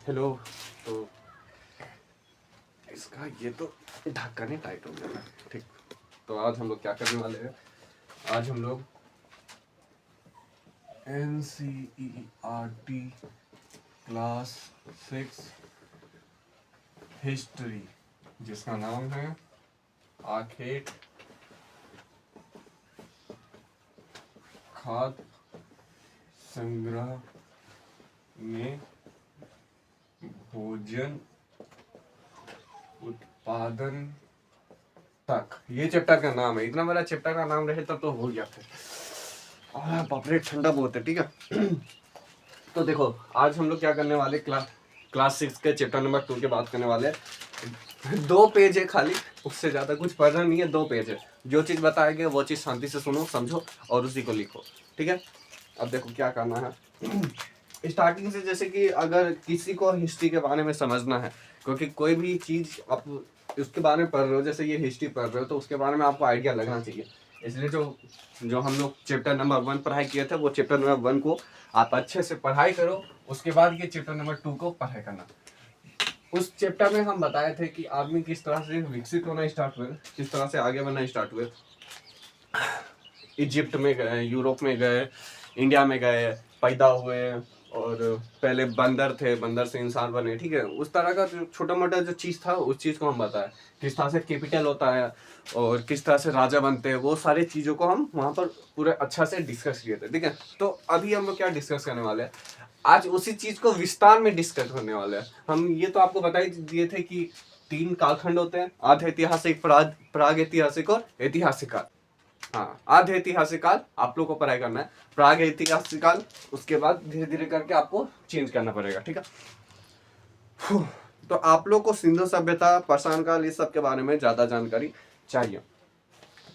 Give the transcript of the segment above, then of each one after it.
Hello. तो इसका ये तो ढक्कन ही टाइट हो गया है। ठीक। तो आज हम लोग क्या करने वाले हैं? आज हम लोग NCERT क्लास 6 हिस्ट्री, जिसका नाम है आखेट खाद्य संग्रह में भोजन उत्पादन तक, ये चैप्टर का नाम है। इतना बड़ा चैप्टर का नाम रहे तब तो हो गया फिर। बाप रे, ठंडा बहुत है। ठीक है। तो देखो, आज हम लोग क्या करने वाले, क्लास 6 के चैप्टर नंबर 2 की बात करने वाले हैं। 2 पेज है खाली, उससे ज्यादा कुछ पढ़ना नहीं है। 2 पेज है। जो चीज बताएंगे वो चीज शांति से सुनो, समझो और उसी को लिखो। ठीक है। अब देखो क्या करना है। स्टार्टिंग से, जैसे कि अगर किसी को हिस्ट्री के बारे में समझना है, क्योंकि कोई भी चीज आप उसके बारे में पढ़ रहे हो, जैसे ये हिस्ट्री पढ़ रहे हो, तो उसके बारे में आपको आइडिया लगना चाहिए। इसलिए जो हम लोग चैप्टर नंबर 1 पढ़ाई किए थे, वो चैप्टर नंबर 1 को आप अच्छे से पढ़ाई करो। उसके बाद ये चैप्टर नंबर 2 को पढ़ाई करना। उस चैप्टर में हम बताए थे कि आदमी किस तरह से विकसित होना स्टार्ट हुए, किस तरह से आगे बढ़ना स्टार्ट हुए। इजिप्ट में गए, यूरोप में गए, इंडिया में गए, पैदा हुए, और पहले बंदर थे, बंदर से इंसान बने। ठीक है। उस तरह का जो छोटा मोटा जो चीज़ था, उस चीज़ को हम बताए। किस तरह से कैपिटल होता है और किस तरह से राजा बनते हैं, वो सारी चीज़ों को हम वहाँ पर पूरे अच्छा से डिस्कस किए थे। ठीक है। तो अभी हम लोग क्या डिस्कस करने वाले हैं, आज उसी चीज़ को विस्तार में डिस्कस करने वाले हैं। हम ये तो आपको बता ही दिए थे कि 3 कालखंड होते हैं: आध ऐतिहासिक, प्राग ऐतिहासिक और ऐतिहासिक काल। हाँ, आध ऐतिहासिक काल आप लोग को पढ़ाई करना है, प्राग ऐतिहासिक काल उसके बाद धीरे धीरे करके आपको चेंज करना पड़ेगा। ठीक है। तो आप लोग को सिंधु सभ्यता, पाषाण काल, इस सब के बारे में ज्यादा जानकारी चाहिए।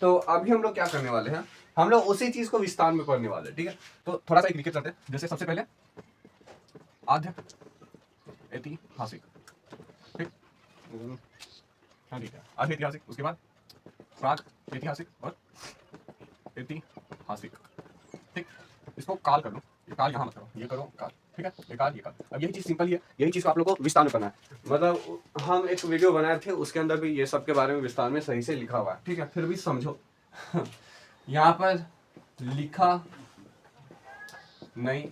तो अभी हम लोग क्या करने वाले हैं, हम लोग उसी चीज को विस्तार में पढ़ने वाले हैं। ठीक है। तो थोड़ा सा एक लिखित करते हैं। जैसे सबसे पहले आध ऐतिहासिक। ठीक। हाँ, ठीक है। आध ऐतिहासिक, उसके बाद प्राग ऐतिहासिक और ऐतिहासिक। ठीक। इसको काल कर लो, ये काल यहाँ मत करो, ये करो काल। ठीक है। ये काल, ये काल। अब यही चीज सिंपल ही है, यही चीज को आप लोग को विस्तार में करना है। मतलब हम एक वीडियो बनाए थे, उसके अंदर भी ये सब के बारे में विस्तार में सही से लिखा हुआ है। ठीक है। फिर भी समझो। यहाँ पर लिखा नहीं,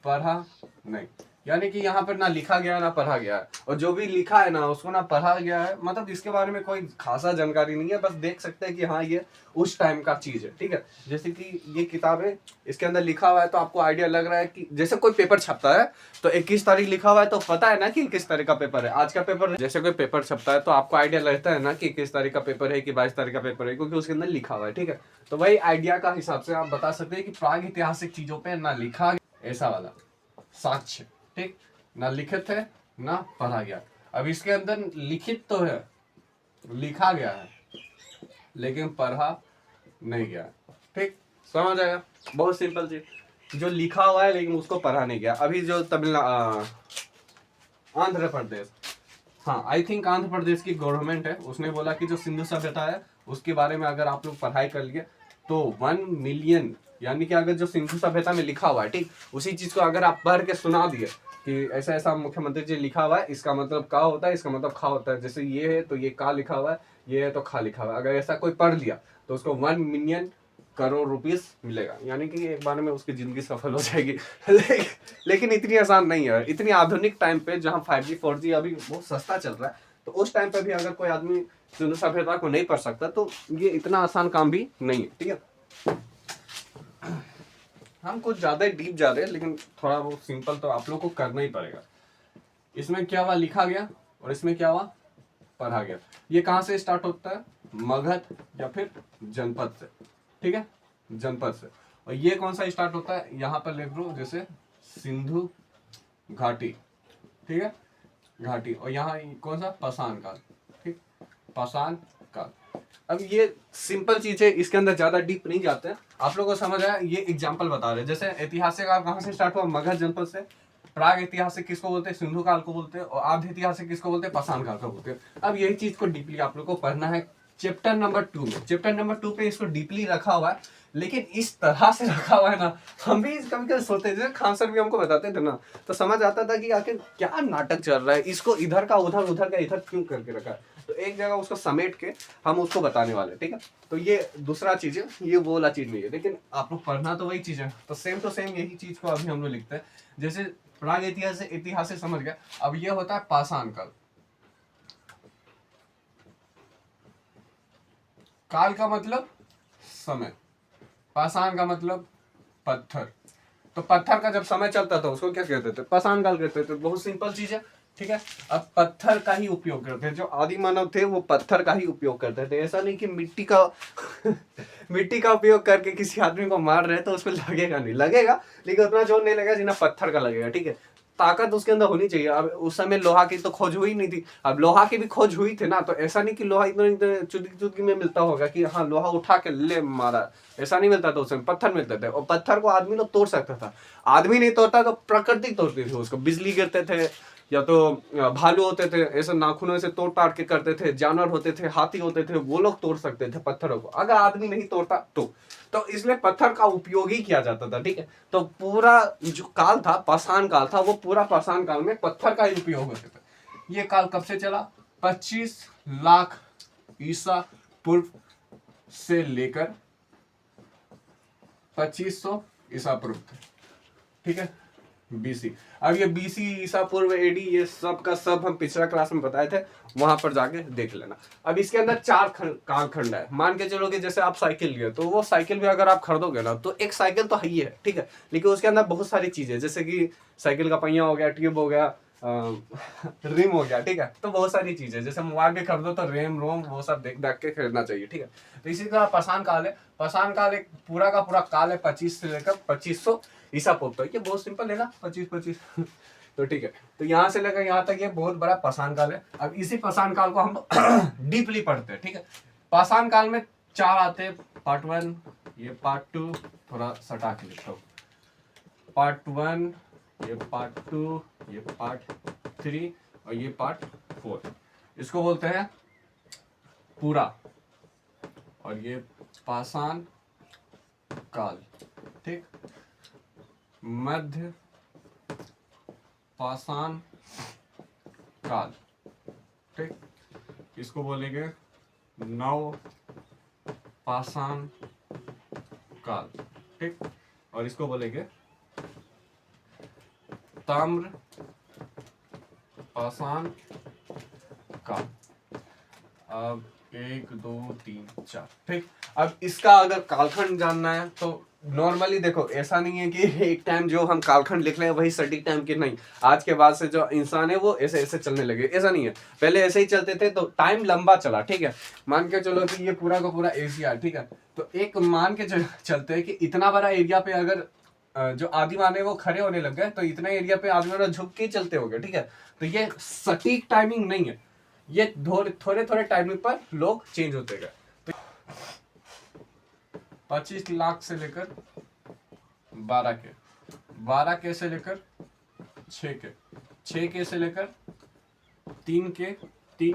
पढ़ा नहीं, यानी कि यहाँ पर ना लिखा गया ना पढ़ा गया है। और जो भी लिखा है ना, उसको ना पढ़ा गया है। मतलब इसके बारे में कोई खासा जानकारी नहीं है, बस देख सकते हैं कि हाँ ये उस टाइम का चीज है। ठीक है। जैसे कि ये किताब है, इसके अंदर लिखा हुआ है, तो आपको आइडिया लग रहा है कि जैसे कोई पेपर छपता है तो 21 तारीख लिखा हुआ है, तो पता है ना कि 21 तारीख का पेपर है। आज का पेपर, जैसे कोई पेपर छपता है तो आपको आइडिया लगता है ना कि 21 तारीख का पेपर है कि 22 तारीख का पेपर है, क्योंकि उसके अंदर लिखा हुआ है। ठीक है। तो वही आइडिया का हिसाब से आप बता सकते हैं कि प्राग ऐतिहासिक चीजों पर ना लिखा, ऐसा वाला साक्ष्य। ठीक। ना लिखित है ना पढ़ा गया। अब इसके अंदर लिखित तो है, लिखा गया है, लेकिन पढ़ा नहीं गया। ठीक। समझ आया? बहुत सिंपल चीज, जो लिखा हुआ है लेकिन उसको पढ़ा नहीं गया। अभी जो आंध्र प्रदेश, हाँ आई थिंक आंध्र प्रदेश की गवर्नमेंट है, उसने बोला कि जो सिंधु सभ्यता है उसके बारे में अगर आप लोग पढ़ाई कर लिए तो 1 मिलियन, यानी कि अगर जो सिंधु सभ्यता में लिखा हुआ है, ठीक, उसी चीज को अगर आप पढ़ के सुना दिए कि ऐसा ऐसा मुख्यमंत्री जी लिखा हुआ है, इसका मतलब का होता है, इसका मतलब खा होता है, जैसे ये है तो ये का लिखा हुआ है, ये है तो खा लिखा हुआ है, अगर ऐसा कोई पढ़ लिया तो उसको 1 मिलियन करोड़ रुपीस मिलेगा, यानी कि एक बार में उसकी जिंदगी सफल हो जाएगी। लेकिन इतनी आसान नहीं है। इतनी आधुनिक टाइम पे जहाँ 5G 4G अभी बहुत सस्ता चल रहा है, तो उस टाइम पे भी अगर कोई आदमी सिंधु सभ्यता को नहीं पढ़ सकता तो ये इतना आसान काम भी नहीं है। ठीक है। हम कुछ ज्यादा डीप जा रहे हैं, लेकिन थोड़ा वो सिंपल तो आप लोग को करना ही पड़ेगा। इसमें क्या हुआ, लिखा गया, और इसमें क्या हुआ, पढ़ा गया। ये कहाँ से स्टार्ट होता है, मगध या फिर जनपद से। ठीक है। जनपद से। और ये कौन सा स्टार्ट होता है, यहाँ पर लिख लो जैसे सिंधु घाटी। ठीक है। घाटी। और यहाँ कौन सा, पाषाण काल। ठीक। पाषाण काल। अब ये सिंपल चीज है, इसके अंदर ज्यादा डीप नहीं जाते हैं। आप लोगों को समझ आया? ये एग्जांपल बता रहे हैं। जैसे ऐतिहासिक काल कहाँ से स्टार्ट हुआ, मगध जनपद से। प्राग ऐतिहासिक किसको बोलते हैं, सिंधु काल को बोलते हैं। और आध ऐतिहासिक किसको बोलते हैं, पाषाण काल को बोलते हैं। अब यही चीज को डीपली आप लोग को पढ़ना है, चैप्टर नंबर 2 में, चैप्टर नंबर 2 पे इसको डीपली रखा हुआ है, लेकिन इस तरह से रखा हुआ है ना, हम भी कभी कभी सोचते थे, खान सर भी हमको बताते थे ना, तो समझ आता था कि आखिर क्या नाटक चल रहा है, इसको इधर का उधर, उधर का इधर क्यों करके रखा है। तो एक जगह उसको समेट के हम उसको बताने वाले, ठीक है। तो ये दूसरा चीज है, ये वो वाला चीज नहीं है, लेकिन आप लोग पढ़ना तो वही चीज है। तो सेम टू सेम यही चीज को अभी हम लोग लिखते हैं। जैसे प्राग इतिहास इतिहास से समझ गया, अब ये होता है पाषाण काल। काल का मतलब समय, पाषाण का मतलब पत्थर। तो पत्थर का जब समय चलता था उसको क्या कहते थे, पाषाण काल कहते थे। बहुत सिंपल चीज है, ठीक है। अब पत्थर का ही उपयोग करते हैं, जो आदि मानव थे वो पत्थर का ही उपयोग करते थे। ऐसा नहीं कि मिट्टी का मिट्टी का उपयोग करके किसी आदमी को मार रहे हैं तो उसमें लगेगा नहीं, लगेगा लेकिन उतना जोर नहीं लगेगा जितना पत्थर का लगेगा, ठीक है। ताकत उसके अंदर होनी चाहिए। अब उस समय लोहा की तो खोज हुई नहीं थी, अब लोहा की भी खोज हुई थी ना, तो ऐसा नहीं कि लोहा इतना चुटकी में मिलता होगा कि हाँ लोहा उठा के ले मारा, ऐसा नहीं मिलता था। उस समय पत्थर मिलते थे, और पत्थर को आदमी लोग तोड़ सकता था। आदमी नहीं तोड़ता तो प्रकृति तोड़ती थी उसको, बिजली गिरते थे, या तो भालू होते थे ऐसे नाखूनों से तोड़ ताड़ के करते थे, जानवर होते थे, हाथी होते थे, वो लोग तोड़ सकते थे पत्थरों को, अगर आदमी नहीं तोड़ता तो इसलिए पत्थर का उपयोग ही किया जाता था, ठीक है। तो पूरा जो काल था, पाषाण काल था, वो पूरा पाषाण काल में पत्थर का ही उपयोग होता था। ये काल कब से चला, 25 लाख ईसा पूर्व से लेकर 2500 ईसा पूर्व, ठीक है, बीसी। अब ये बीसी, ईसा पूर्व, एडी, ये सब का सब हम पिछला क्लास में बताए थे, वहां पर जाके देख लेना। अब इसके अंदर 4 कालखंड है। मान के चलो कि जैसे आप साइकिल लिए, तो वो साइकिल भी अगर आप खरीदोगे ना, तो एक साइकिल तो है ही है, ठीक है, लेकिन उसके अंदर बहुत सारी चीजें, जैसे कि साइकिल का पहिया हो गया, ट्यूब हो गया, रिम हो गया, ठीक है। तो बहुत सारी चीजें, जैसे मोबाइल भी खरीदो तो रेम रोम वो सब देख देख के खरीदना चाहिए, ठीक है। तो इसी तरह पाषाण काल है। पाषाण काल एक पूरा का पूरा काल है, 25 से लेकर 2500 ईसा पूर्व तक। ये बहुत सिंपल है ना, 25 तो ठीक है। तो यहाँ से लेकर यहाँ तक ये बहुत बड़ा पाषाण काल है। अब इसी पाषाण काल को हम डीपली पढ़ते हैं, ठीक है। पाषाण काल में 4 आते हैं, पार्ट 1, ये पार्ट 2, थोड़ा सटा के लिखता हूँ, पार्ट 1, ये पार्ट 2, ये पार्ट 3 और ये पार्ट 4। इसको बोलते हैं पूरा, और ये पाषाण काल, ठीक। मध्य पाषाण काल, ठीक। इसको बोलेंगे नव पाषाण काल, ठीक। और इसको बोलेंगे ताम्र पाषाण काल। अब 1 2 3 4, ठीक। अब इसका अगर कालखंड जानना है तो नॉर्मली देखो, ऐसा नहीं है कि एक टाइम जो हम कालखंड लिख रहे हैं वही सटीक टाइम की, नहीं। आज के बाद से जो इंसान है वो ऐसे ऐसे चलने लगे, ऐसा नहीं है। पहले ऐसे ही चलते थे तो टाइम लंबा चला, ठीक है। मान के चलो कि ये पूरा का पूरा एशिया, ठीक है। तो एक मान के चलते हैं कि इतना बड़ा एरिया पे अगर जो आदिमानव है वो खड़े होने लग गए, तो इतना एरिया पे आदिमानव झुक के चलते हो गए, ठीक है। तो ये सटीक टाइमिंग नहीं है, ये थोड़े थोड़े टाइमिंग पर लोग चेंज होते गए। तो 25 लाख से लेकर 12 के से लेकर 6 के से लेकर 3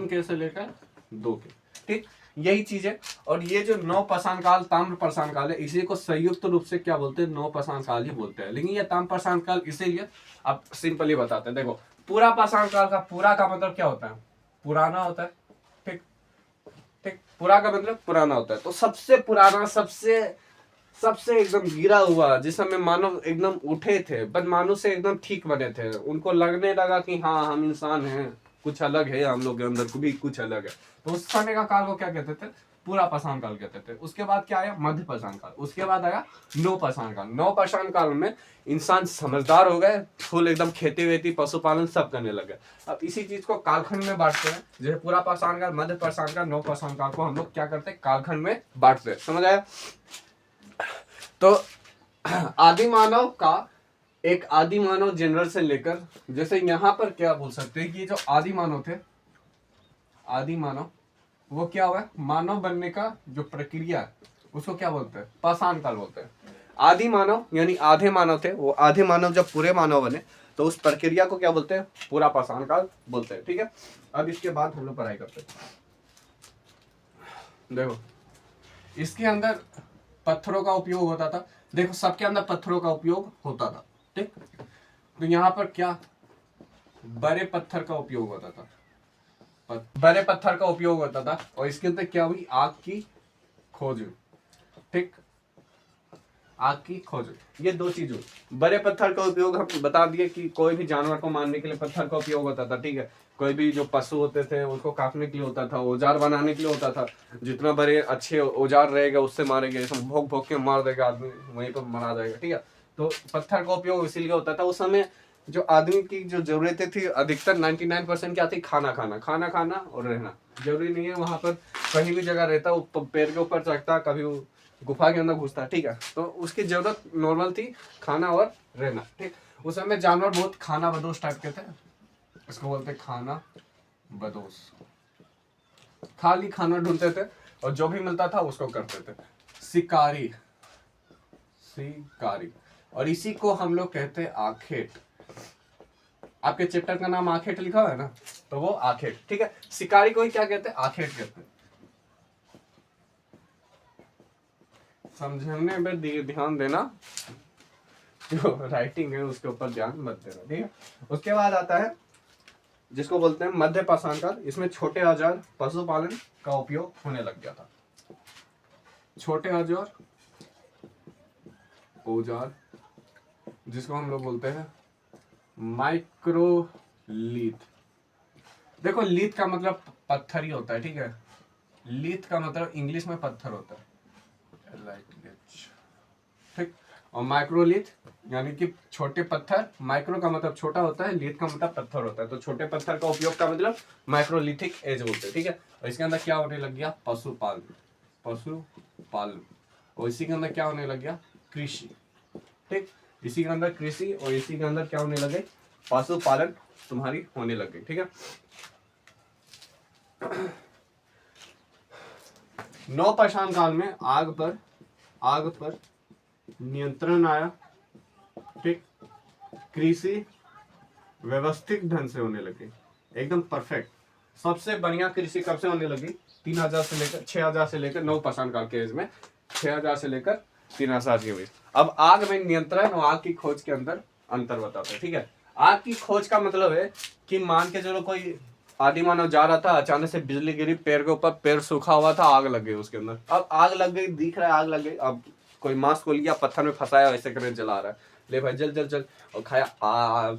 के से लेकर 2 के, ठीक। यही चीज है। और ये जो नव पाषाण काल, ताम्र पाषाण काल है, इसी को संयुक्त रूप से क्या बोलते हैं, नव पाषाण काल ही बोलते हैं। लेकिन ये ताम्र पाषाण काल इसीलिए आप सिंपली बताते हैं। देखो, पूरा पाषाण काल का पूरा का मतलब क्या होता है, पुराना होता है, ठीक ठीक। पूरा का मतलब पुराना होता है। तो सबसे पुराना, सबसे एकदम गिरा हुआ, जिस समय मानव एकदम उठे थे, बदमानुष से एकदम ठीक बने थे, उनको लगने लगा कि हाँ हम इंसान हैं, कुछ अलग है, हम लोग के अंदर भी कुछ अलग है, तो उस समय का काल को क्या कहते थे, पूरा पाषाण काल कहते थे। उसके बाद क्या आया, मध्य पाषाण काल। उसके बाद आया नव पाषाण काल। नव पाषाण काल में इंसान समझदार हो गए, फुल एकदम खेती वेती पशुपालन सब करने लगे। अब इसी चीज को कालखंड में बांटते हैं, जैसे पूरा पाषाण काल, मध्य पाषाण काल, नव पाषाण काल को हम लोग क्या करते हैं, कालखंड में बांटते हैं। समझ आया। तो आदि मानव का एक आदि मानव जनरल से लेकर, जैसे यहां पर क्या बोल सकते हैं कि जो आदि मानव थे, आदि मानव वो क्या हुआ, मानव बनने का जो प्रक्रिया है उसको क्या बोलते हैं, पाषाण काल बोलते हैं। आदि मानव यानी आधे मानव थे, वो आधे मानव जब पूरे मानव बने तो उस प्रक्रिया को क्या बोलते हैं, पूरा पाषाण काल बोलते हैं, ठीक है। अब इसके बाद हम लोग पढ़ाई करते हैं। देखो इसके अंदर पत्थरों का उपयोग होता था, देखो सबके अंदर पत्थरों का उपयोग होता था, ठीक। तो यहाँ पर क्या बड़े पत्थर का उपयोग होता था, बड़े पत्थर का उपयोग होता था, और इसके अंदर क्या हुई, आग की खोज हुई, ठीक, आग की खोज हुई। ये दो चीज हुई। बड़े पत्थर का उपयोग हम बता दिए कि कोई भी जानवर को मारने के लिए पत्थर का उपयोग होता था, ठीक है। कोई भी जो पशु होते थे उसको काटने के लिए होता था, औजार बनाने के लिए होता था। जितना बड़े अच्छे औजार रहेगा उससे मारेंगे, जैसे भोंक भोंक के मार देगा आदमी, वहीं पर मारा जाएगा, ठीक है। तो पत्थर का उपयोग इसीलिए होता था। उस समय जो आदमी की जो जरूरतें थी अधिकतर 99% क्या थी, खाना खाना, खाना खाना और रहना। जरूरी नहीं है वहां पर कहीं भी जगह रहता, पेड़ के ऊपर चढ़ता, कभी गुफा के अंदर घुसता, ठीक है। तो उसकी जरूरत नॉर्मल थी, खाना और रहना, ठीक। उस समय जानवर बहुत खाना बदोश टाइप के थे, इसको बोलते खाना बदोश, खाली खाना ढूंढते थे और जो भी मिलता था उसको करते थे। शिकारी, शिकारी, और इसी को हम लोग कहते आखेट। आपके चैप्टर का नाम आखेट लिखा हुआ है ना, तो वो आखेट, ठीक है। शिकारी को ही क्या कहते हैं, आखेट कहते हैं। समझने में ध्यान देना, जो राइटिंग है उसके ऊपर ध्यान मत देना, ठीक है। उसके बाद आता है जिसको बोलते हैं मध्य पाषाण काल। इसमें छोटे औजार पशुपालन का उपयोग होने लग गया था। छोटे औजार, औजार जिसको हम लोग बोलते हैं माइक्रोलीथ। देखो लीथ का मतलब पत्थर ही होता है, ठीक है। लीथ का मतलब इंग्लिश में पत्थर होता है, ठीक। और माइक्रोलीथ यानी कि छोटे पत्थर, माइक्रो का मतलब छोटा होता है, लीथ का मतलब पत्थर होता है। तो छोटे पत्थर का उपयोग का मतलब माइक्रोलिथिक एज बोलते हैं, ठीक है। और इसके अंदर क्या होने लग गया, पशुपालन, पशुपालन। और इसी के अंदर क्या होने लग गया, कृषि, ठीक। इसी के अंदर कृषि और इसी के अंदर क्या होने लगे, पशुपालन तुम्हारी होने लग गई, ठीक है। नवपाषाण काल में आग पर नियंत्रण आया, ठीक। कृषि व्यवस्थित ढंग से होने लगी, एकदम परफेक्ट। सबसे बढ़िया कृषि कब से होने लगी, 3000 से लेकर 6000 से लेकर नवपाषाण काल के एज में, 6000 से लेकर 3000 के बीच। अब आग में नियंत्रण और आग की खोज के अंदर अंतर बताते हैं, ठीक है। आग की खोज का मतलब है कि मान के चलो कोई आदि मानव जा रहा था, अचानक से बिजली गिरी, पेड़ के ऊपर, पेड़ सूखा हुआ था, आग लग गई उसके अंदर। अब आग लग गई, दिख रहा है आग लग गई, अब कोई मांस को लिया, पत्थर में फंसाया, ऐसे करके जला रहा है, ले भाई जल जल जल, और खाया,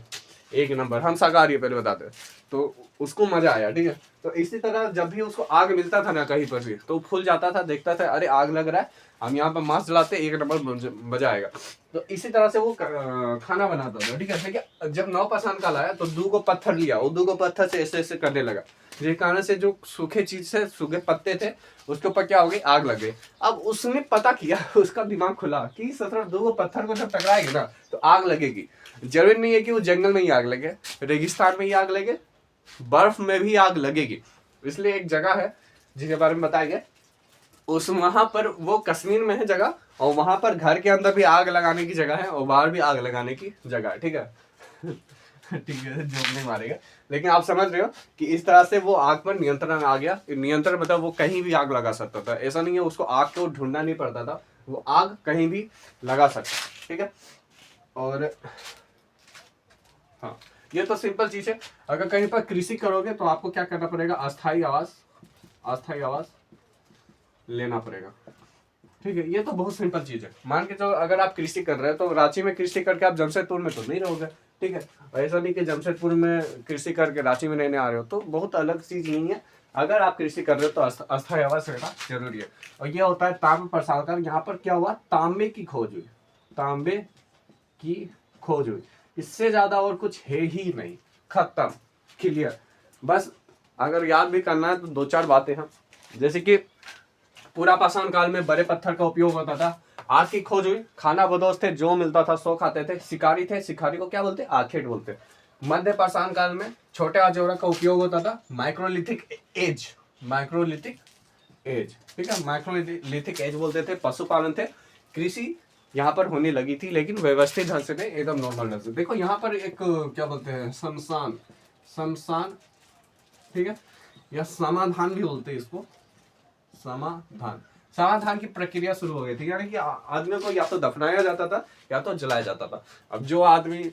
एक नंबर। हम शाकाहारी पहले बताते, तो उसको मजा आया, ठीक है। तो इसी तरह जब भी उसको आग मिलता था ना कहीं पर भी, तो फूल जाता था, देखता था अरे आग लग रहा है, हम यहाँ पर मांस जलाते, एक नंबर मजा आएगा। तो इसी तरह से वो खाना बनाता था, ठीक है। लेकिन जब नवपाषाण काल आया तो 2 पत्थर लिया, वो 2 पत्थर से ऐसे ऐसे करने लगा, जिस कारण से जो सूखे चीज से, सूखे पत्ते थे, उसके ऊपर क्या हो गई, आग लग गई। अब उसने पता किया, उसका दिमाग खुला कि सत्रह 2 पत्थर को जब टकराएगी ना तो आग लगेगी। जरूरी नहीं है कि वो जंगल में ही आग लगे, रेगिस्तान में ही आग लगे, बर्फ में भी आग लगेगी। इसलिए एक जगह है जिसके बारे में बताया गया, उस वहां पर, वो कश्मीर में है जगह, और वहां पर घर के अंदर भी आग लगाने की जगह है और बाहर भी आग लगाने की जगह है, ठीक है। ठीक है, जोक नहीं मारेगा, लेकिन आप समझ रहे हो कि इस तरह से वो आग पर नियंत्रण आ गया। नियंत्रण मतलब वो कहीं भी आग लगा सकता था, ऐसा नहीं है उसको आग को ढूंढना नहीं पड़ता था, वो आग कहीं भी लगा सकता, ठीक है। और हाँ, ये तो सिंपल चीज है। अगर कहीं पर कृषि करोगे तो आपको क्या करना पड़ेगा, अस्थाई आवास लेना पड़ेगा, ठीक है। ये तो बहुत सिंपल चीज है। मान के चलो अगर आप कृषि कर रहे हो तो रांची में कृषि करके आप जमशेदपुर में तो नहीं रहोगे, ठीक है। ऐसा नहीं कि जमशेदपुर में कृषि करके रांची में रहने आ रहे हो, तो बहुत अलग चीज नहीं है। अगर आप कृषि कर रहे हो तो अस्थाई आवास रहना जरूरी है। और ये होता है ताम्र प्रसाद का। यहाँ पर क्या हुआ, तांबे की खोज हुई, तांबे की खोज हुई। इससे ज्यादा और कुछ है ही नहीं, खत्म, क्लियर। बस अगर याद भी करना है तो 2-4 बातें हैं, जैसे कि पूरा पाषाण काल में बड़े पत्थर का उपयोग होता था, आग की खोज हुई, खाना बदोश थे, जो मिलता था सो खाते थे, शिकारी थे, शिकारी को क्या बोलते, आखेट बोलते। मध्य पाषाण काल में छोटे औजारों का उपयोग होता था, माइक्रोलिथिक एज, ठीक है, माइक्रोलिथिक एज बोलते थे, पशुपालन थे, कृषि यहाँ पर होने लगी थी, लेकिन व्यवस्थित ढंग से नहीं, एकदम नॉर्मल ढंग से। देखो यहाँ पर एक क्या बोलते हैं, शमशान, ठीक है, या समाधान भी बोलते हैं इसको, समाधान। समाधान की प्रक्रिया शुरू हो गई थी, यानी कि आदमी को या तो दफनाया जाता था या तो जलाया जाता था। अब जो आदमी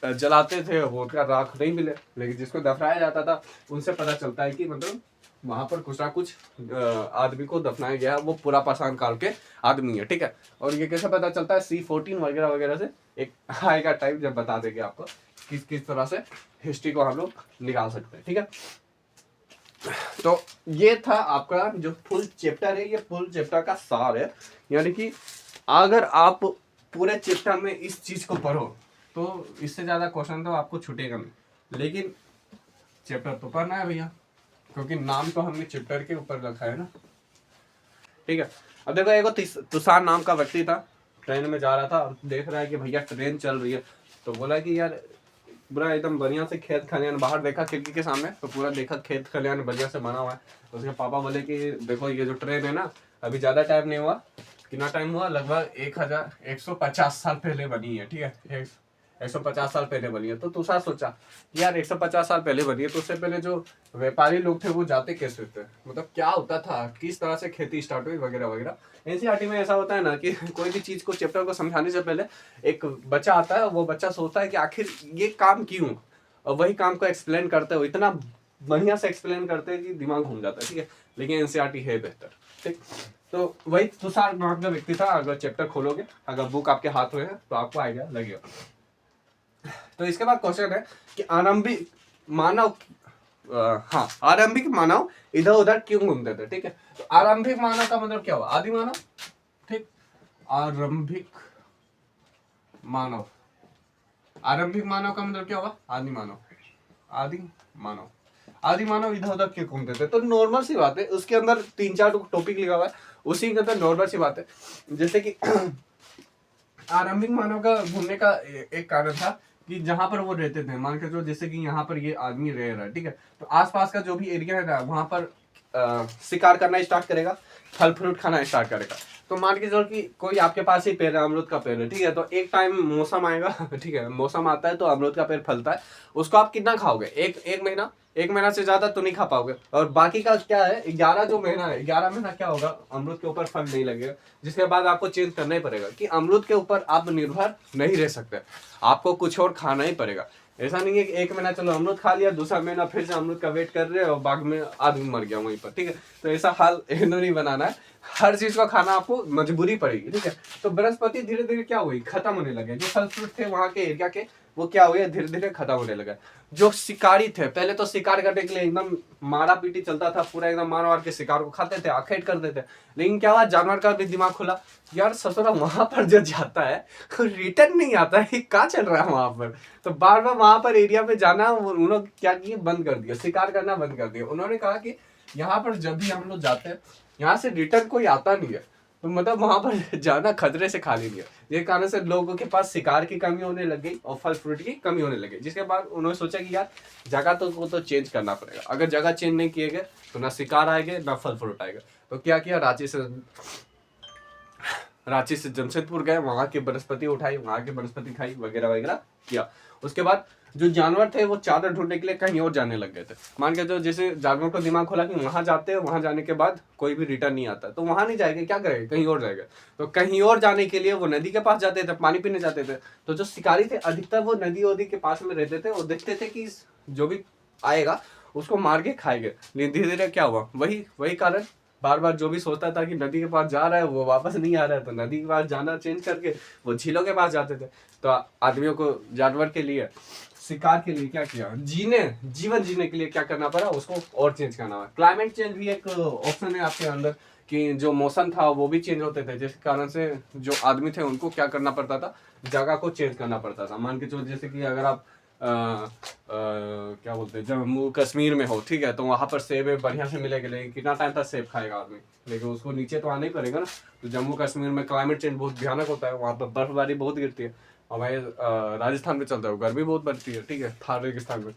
जलाते थे वो उनका राख नहीं मिले, लेकिन जिसको दफनाया जाता था उनसे पता चलता है कि मतलब वहां पर कुछ ना कुछ आदमी को दफनाया गया, वो पूरा पाषाण काल के आदमी है, ठीक है। और ये कैसे पता चलता है, C14 वगैरह वगैरह से एक आएगा टाइम जब बता देंगे आपको किस किस तरह से हिस्ट्री को हम लोग निकाल सकते हैं, ठीक है। तो ये था आपका जो फुल चैप्टर है, ये फुल चैप्टर का सार है। यानी कि अगर आप पूरे चैप्टर में इस चीज को पढ़ो तो इससे ज्यादा क्वेश्चन तो आपको छूटेगा नहीं, लेकिन चैप्टर तो पढ़ना है भैया, क्योंकि नाम तो हमने चैप्टर के ऊपर रखा है ना, ठीक है। अब देखो एक तुषार नाम का व्यक्ति था, ट्रेन में जा रहा था और देख रहा है कि भैया ट्रेन चल रही है, तो बोला कि यार पूरा एकदम बढ़िया से खेत खलियान, बाहर देखा खिड़की के सामने तो पूरा देखा खेत खलियान बढ़िया से बना हुआ है। तो उसके पापा बोले कि देखो ये जो ट्रेन है ना, अभी ज्यादा टाइम नहीं हुआ, कितना टाइम हुआ, लगभग 1150 साल पहले बनी है, ठीक है। 150 साल पहले बनी है। तो तुषार सोचा यार 150 साल पहले बनी है, तो उससे पहले जो व्यापारी लोग थे वो जाते कैसे थे, मतलब क्या होता था, किस तरह से खेती स्टार्ट हुई वगैरह वगैरह। एनसीईआरटी में ऐसा होता है ना कि कोई भी चीज को, चैप्टर को समझाने से पहले एक बच्चा आता है, वो बच्चा सोचता है कि आखिर ये काम क्यों, और वही काम को एक्सप्लेन करते हो, इतना बढ़िया से एक्सप्लेन करते हैं कि दिमाग घूम जाता है, ठीक है। लेकिन एनसीईआरटी है बेहतर, ठीक। तो वही तुषार नाम का व्यक्ति था। अगर चैप्टर खोलोगे, अगर बुक आपके हाथ में है तो आपको आइडिया लगेगा। तो इसके बाद क्वेश्चन है कि आरंभिक मानव आरंभिक मानव इधर उधर क्यों घूमते थे, ठीक है। तो आरंभिक मानव का मतलब क्या हुआ, आदि मानव, ठीक। आरंभिक मानव, आरंभिक मानव का मतलब क्या हुआ, आदि मानव। आदि मानव, आदि मानव इधर उधर क्यों घूमते थे, तो नॉर्मल सी बात है, उसके अंदर 3-4 टॉपिक लिखा हुआ है, उसी के अंदर नॉर्मल सी बात है। जैसे कि आरंभिक मानव का घूमने का एक कारण था कि जहां पर वो रहते थे, मान के चलो जैसे कि यहाँ पर ये आदमी रह रहा है, ठीक है, तो आसपास का जो भी एरिया है ना, वहां पर शिकार करना स्टार्ट करेगा, फल फ्रूट खाना स्टार्ट करेगा। तो मान के चलो कि कोई आपके पास ही पेड़ है, अमरूद का पेड़ है, ठीक है, तो एक टाइम मौसम आएगा ठीक है, मौसम आता है तो अमरूद का पेड़ फलता है, उसको आप कितना खाओगे, एक महीना से ज्यादा तो नहीं खा पाओगे। और बाकी का क्या है, 11 जो महीना है, 11 महीना क्या होगा, अमरूद के ऊपर फल नहीं लगेगा, जिसके बाद आपको चेंज करना ही पड़ेगा कि अमरूद के ऊपर आप निर्भर नहीं रह सकते, आपको कुछ और खाना ही पड़ेगा। ऐसा नहीं है कि एक महीना चलो अमरूद खा लिया, दूसरा महीना फिर से अमरूद का वेट कर रहे हो और बाग में आदमी मर गया वहीं पर, ठीक है। तो ऐसा हाल नहीं बनाना है, हर चीज का खाना आपको मजबूरी पड़ेगी, ठीक है। तो वनस्पति धीरे धीरे क्या हुई, खत्म होने लगे, जो फल फ्रूट थे वहां के एरिया के, वो क्या हुए, धीरे धीरे खत्म होने लगा। जो शिकारी थे, पहले तो शिकार करने के लिए एकदम मारा पीटी चलता था, पूरा एकदम मार मार के शिकार को खाते थे, आखेट करते थे। लेकिन क्या हुआ, जानवर का भी दिमाग खुला, यार ससुरा वहां पर जो जाता है रिटर्न नहीं आता है, क्या चल रहा है वहां पर। तो बार बार वहां पर एरिया पे जाना उन्होंने क्या किया, बंद कर दिया, शिकार करना बंद कर दिया। उन्होंने कहा कि यहाँ पर जब भी हम लोग जाते हैं, यहाँ से रिटर्न कोई आता नहीं है, तो मतलब वहां पर जाना खतरे से खाली नहीं है। ये कारण से लोगों के पास शिकार की कमी होने लग गई और फल फ्रूट की कमी होने लगी। जिसके बाद उन्होंने सोचा कि यार जगह तो चेंज करना पड़ेगा, अगर जगह चेंज नहीं किए गए तो ना शिकार आएंगे ना फल फ्रूट आएगा। तो क्या किया, रांची से जमशेदपुर गए, वहां की वनस्पति उठाई, वहां की वनस्पति खाई वगैरह वगैरह किया। उसके बाद जो जानवर थे वो चादर ढूंढने के लिए कहीं और जाने लग गए थे। मान के जो जैसे जानवर को दिमाग खोला कि वहां जाते हैं, वहां जाने के बाद कोई भी रिटर्न नहीं आता, तो वहां नहीं जाएंगे, क्या करेंगे, कहीं और जाएगा। तो कहीं और जाने के लिए वो नदी के पास जाते थे, पानी पीने जाते थे। तो जो शिकारी थे अधिकतर वो नदी वदी के पास में रहते थे और देखते थे कि जो भी आएगा उसको मार के खाएंगे। लेकिन धीरे धीरे क्या हुआ, वही कारण, बार बार जो भी सोचता था कि नदी के पास जा रहा है वो वापस नहीं आ रहा है, तो नदी के पास जाना चेंज करके वो झीलों के पास जाते थे। तो आदमियों को जानवर के लिए, शिकार के लिए क्या किया, जीवन जीने के लिए क्या करना पड़ा, उसको और चेंज करना पड़ा। क्लाइमेट चेंज भी एक ऑप्शन है आपके अंदर कि जो मौसम था वो भी चेंज होते थे, जिस कारण से जो आदमी थे उनको क्या करना पड़ता था, जगह को चेंज करना पड़ता था। मान के चलो जैसे कि अगर आप क्या बोलते हैं, जम्मू कश्मीर में हो, ठीक है, तो वहाँ पर सेब बढ़िया से मिलेगा, लेकिन कितना टाइम तक सेब खाएगा आदमी, लेकिन उसको नीचे तो आना ही पड़ेगा ना। तो जम्मू कश्मीर में क्लाइमेट चेंज बहुत भयानक होता है, वहाँ पर बर्फबारी बहुत गिरती है। और भाई राजस्थान में चलता है गर्मी बहुत बढ़ती है, ठीक है, थार रेगिस्तान में।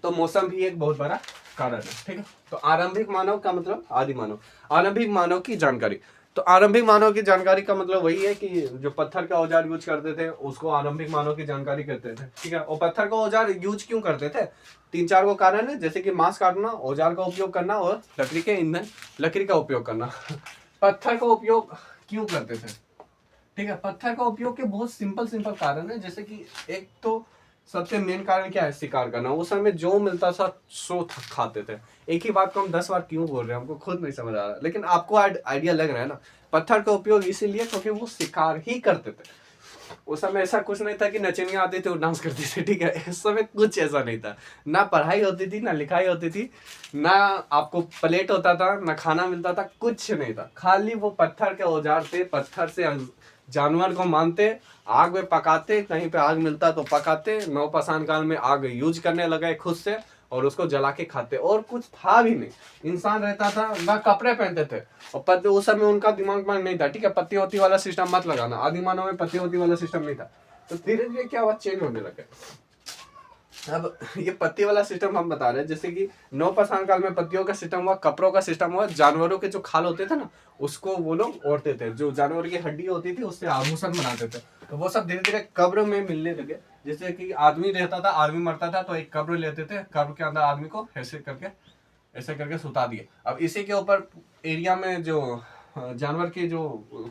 तो मौसम भी एक बहुत बड़ा कारण है, ठीक है। तो आरंभिक मानव का मतलब आदि मानव। आरंभिक मानव की जानकारी, तो आरंभिक मानव की जानकारी का मतलब वही है कि जो पत्थर का औजार यूज करते थे उसको आरंभिक मानव की जानकारी कहते थे, ठीक है। और पत्थर का औजार यूज क्यों करते थे, 3-4 को कारण है, जैसे कि मांस काटना, औजार का उपयोग करना और लकड़ी के ईंधन, लकड़ी का उपयोग करना। पत्थर का उपयोग क्यों करते थे, ठीक है। पत्थर का उपयोग के बहुत सिंपल कारण है, जैसे कि एक तो सबसे मेन कारण क्या है, शिकार करना। उस समय जो मिलता था सो खाते थे। एक ही बात को हम 10 बार क्यों बोल रहे हैं हमको खुद नहीं समझ आ रहा, लेकिन आपको आइडिया लग रहा है ना। पत्थर का उपयोग इसीलिए क्योंकि वो शिकार ही करते थे। उस समय ऐसा कुछ नहीं था कि नचनियां आती थी और डांस करती थी, ठीक है। इस समय कुछ ऐसा नहीं था, ना पढ़ाई होती थी, ना लिखाई होती थी, ना आपको प्लेट होता था, ना खाना मिलता था, कुछ नहीं था। खाली वो पत्थर के औजार थे, पत्थर से जानवर को मानते, आग में पकाते, कहीं पे आग मिलता तो पकाते। नवपाषाण काल में आग यूज करने लगे खुद से और उसको जला के खाते, और कुछ था भी नहीं। इंसान रहता था, ना कपड़े पहनते थे, और पत्ते उस समय उनका दिमाग में नहीं था, ठीक है। पत्ती होती वाला सिस्टम मत लगाना, आदि मानव में पत्ती होती वाला सिस्टम नहीं था। तो धीरे धीरे क्या हुआ, चेंज होने लगे। अब ये पत्ती वाला सिस्टम हम बता रहे हैं, जैसे कि नवपाषाण काल में पत्तियों का सिस्टम हुआ, कपड़ों का सिस्टम हुआ, जानवरों के जो खाल होते थे ना उसको वो लोग ओढ़ते थे, जो जानवर की हड्डी होती थी उससे आभूषण बनाते थे। तो वो सब धीरे धीरे कब्र में मिलने लगे। जैसे कि आदमी रहता था, आदमी मरता था तो एक कब्र लेते थे, कब्र के अंदर आदमी को ऐसे करके सुता दिए। अब इसी के ऊपर एरिया में जो जानवर के जो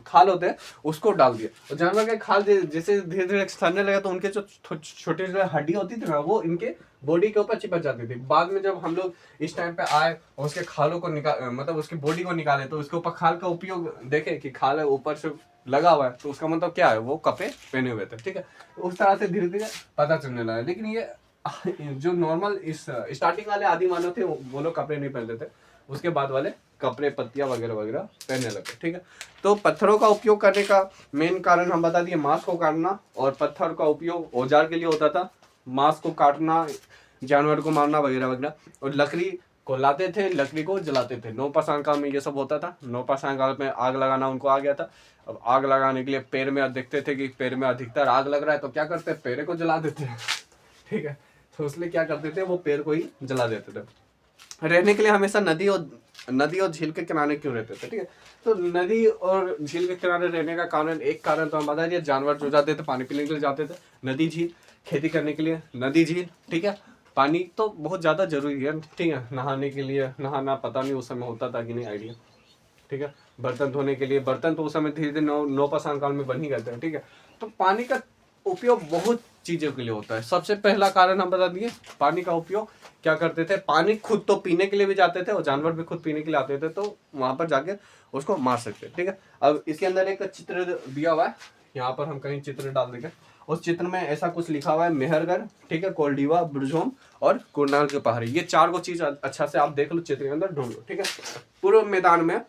खाल होते हैं उसको डाल दिया, और जानवर के खाल जैसे धीरे धीरे सड़ने लगा तो उनके जो छोटे छोटे हड्डी होती थी ना वो इनके बॉडी के ऊपर चिपक जाती थी। बाद में जब हम लोग इस टाइम पे आए और उसके खालों को मतलब उसकी बॉडी को निकाले तो उसके ऊपर खाल का उपयोग देखे कि खाल है ऊपर से लगा हुआ है, तो उसका मतलब क्या है, वो कपड़े पहने हुए थे, ठीक है। उस तरह से धीरे धीरे पता चलने लगा। लेकिन ये जो नॉर्मल इस स्टार्टिंग वाले आदि मानव थे वो लोग कपड़े नहीं पहनते थे, उसके बाद वाले कपड़े, पत्तियां वगैरह वगैरह पहनने लगे, ठीक है। तो पत्थरों का उपयोग करने का मेन कारण हम बता दिए, मांस को काटना, और पत्थर का उपयोग औजार के लिए होता था, मांस को काटना, जानवर को मारना वगैरह वगैरह। और लकड़ी को लाते थे, लकड़ी को जलाते थे। नवपाषाण काल में ये सब होता था। नवपाषाण काल में आग लगाना उनको आ गया था। अब आग लगाने के लिए पेड़ में देखते थे कि पेड़ में अधिकतर आग लग रहा है, तो क्या करते, पेड़ को जला देते, ठीक है। तो इसलिए क्या करते थे, वो पेड़ को ही जला देते थे। रहने के लिए हमेशा नदी और झील के किनारे क्यों रहते थे, ठीक है। तो नदी और झील के किनारे रहने का कारण, एक कारण तो हम बता दिए, जानवर जो जाते थे पानी पीने के लिए जाते थे, नदी झील खेती करने के लिए, नदी झील, ठीक है। पानी तो बहुत ज़्यादा जरूरी है, ठीक है। नहाने के लिए, नहाना पता नहीं उस समय होता था कि नहीं, आइडिया, ठीक है। बर्तन धोने के लिए, बर्तन तो उस समय धीरे धीरे नवपाषाण काल में बन ही गए थे, ठीक है। तो पानी का उपयोग बहुत चीज़ों के लिए होता है। सबसे पहला कारण हम बता दिए, पानी का उपयोग क्या करते थे, पानी खुद तो पीने के लिए भी जाते थे और जानवर भी खुद पीने के लिए आते थे, तो वहां पर जाके उसको मार सकते, ठीक है। अब इसके अंदर एक चित्र दिया हुआ है, यहाँ पर हम कहीं चित्र डाल देंगे। उस चित्र में ऐसा कुछ लिखा हुआ है, मेहरगढ़, ठीक है, कोल्डिवा, ब्रुझोम और कुरनाल के पहाड़ी। ये 4 को चीज अच्छा से आप देख लो, चित्र के अंदर ढूंढ लो, ठीक है। पूर्व मैदान में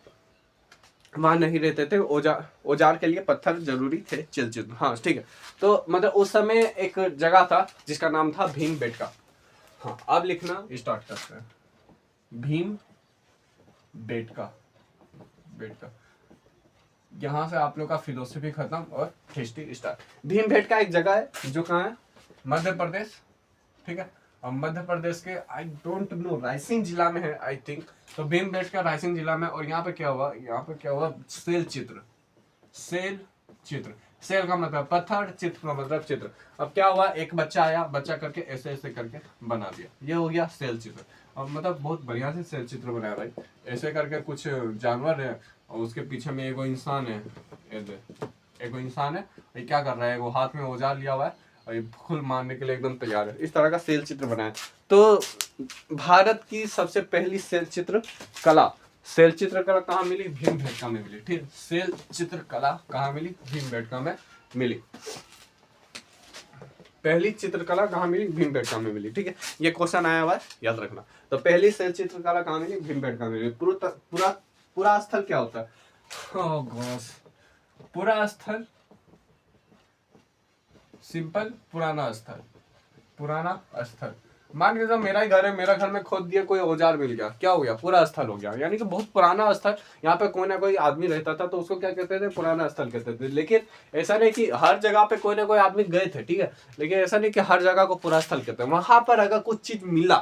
वहां नहीं रहते थे, औजार के लिए पत्थर जरूरी थे, चिलचिल, हाँ, ठीक है। तो मतलब उस समय एक जगह था जिसका नाम था भीम बेटका। हाँ, अब लिखना स्टार्ट करते हैं, भीम बेटका। यहाँ से आप लोग का फिलोसफी खत्म और हिस्ट्री स्टार्ट। भीम बेटका एक जगह है जो कहाँ है, मध्य प्रदेश, ठीक है। और मध्य प्रदेश के आई डोंट नो रायसेन जिला में है आई थिंक। तो भीमबेटका रायसेन जिला में। और यहाँ पे क्या हुआ, सेल चित्र, सेल का मतलब पत्थर, चित्र का मतलब चित्र। अब क्या हुआ, एक बच्चा आया, बच्चा करके ऐसे ऐसे करके बना दिया, ये हो गया सेल चित्र। और मतलब बहुत बढ़िया से सेल चित्र बनाया भाई, ऐसे करके कुछ जानवर है और उसके पीछे में एगो इंसान है, ये क्या कर रहा है, वो हाथ में औजार लिया हुआ है और ये फूल मारने के लिए एकदम तैयार है। इस तरह का सेल चित्र बनाया। तो भारत की सबसे पहली सेल चित्र कला कहाँ मिली, भीमबेटका में मिली, ठीक। सेल चित्र कला कहाँ मिली, भीमबेटका में मिली। पहली चित्रकला कहाँ मिली, भीमबेटका में मिली, ठीक है। ये क्वेश्चन आया हुआ है, याद रखना। तो पहली सेल चित्रकला कहाँ मिली, भीमबेटका में मिली। पूरा स्थल क्या होता है, पूरा स्थल सिंपल, पुराना स्थल। मान के जब मेरा ही घर है, मेरा घर में खोद दिया, कोई औजार मिल गया, क्या हो गया, पूरा स्थल हो गया, यानी कि बहुत पुराना स्थल। यहाँ पे कोई ना कोई आदमी रहता था तो उसको क्या कहते थे, पुराना स्थल कहते थे। लेकिन ऐसा नहीं कि हर जगह पे कोई ना कोई आदमी गए थे, ठीक है। लेकिन ऐसा नहीं कि हर जगह को पूरा स्थल कहते हैं। वहां पर अगर कुछ चीज मिला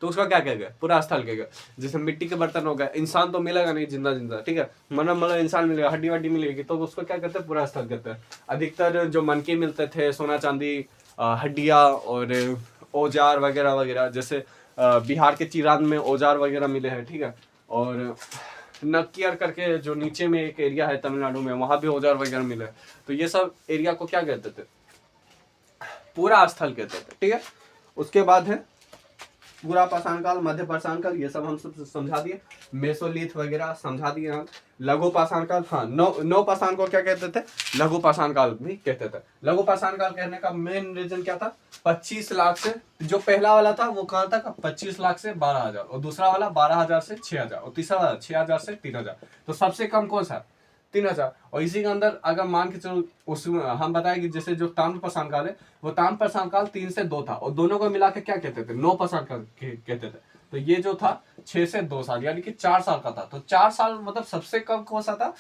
तो उसका क्या कहेगा, पूरा स्थल कहेगा। जैसे मिट्टी के बर्तन हो गए, इंसान तो मिलेगा नहीं जिंदा जिंदा, ठीक है, मरम इंसान मिलेगा, हड्डी वड्डी मिलेगी, तो उसको क्या कहते हैं, पूरा स्थल कहते हैं। अधिकतर जो मनके मिलते थे, सोना चांदी, हड्डियाँ और औजार वगैरह वगैरह, जैसे बिहार के चिरान में औजार वगैरह मिले हैं, ठीक है। और नक्कियर करके जो नीचे में एक एरिया है तमिलनाडु में, वहां भी औजार वगैरह मिले। तो ये सब एरिया को क्या कहते थे, पूरा स्थल कहते थे, ठीक है। उसके बाद है पूरा पाषाण काल, मध्य पाषाण काल, ये सब हम सब समझा दिए। मेसोलिथ वगैरह समझा दिए हम। लघु पाषाण काल, हाँ, नौ पाषाण को क्या कहते थे, लघु पाषाण काल भी कहते थे। लघु पाषाण काल कहने का मेन रीजन क्या था, 25 लाख से, जो पहला वाला था वो कहा था 25 लाख से 12,000, और दूसरा वाला 12,000 से 6,000, और तीसरा वाला 6,000 से 3,000। तो सबसे कम कौन सा, 3,000। और इसी के अंदर अगर मान के चलो, उसमें हम बताएं कि जैसे जो ताम्र पाषाण काल है, वो ताम्र पाषाण काल 3 से 2 था, और दोनों को मिला के क्या कहते थे, 9 पाषाण काल कहते थे। तो ये जो था 6 से 2 साल, यानी कि 4 साल का था। तो 4 साल मतलब सबसे कम कौन सा था,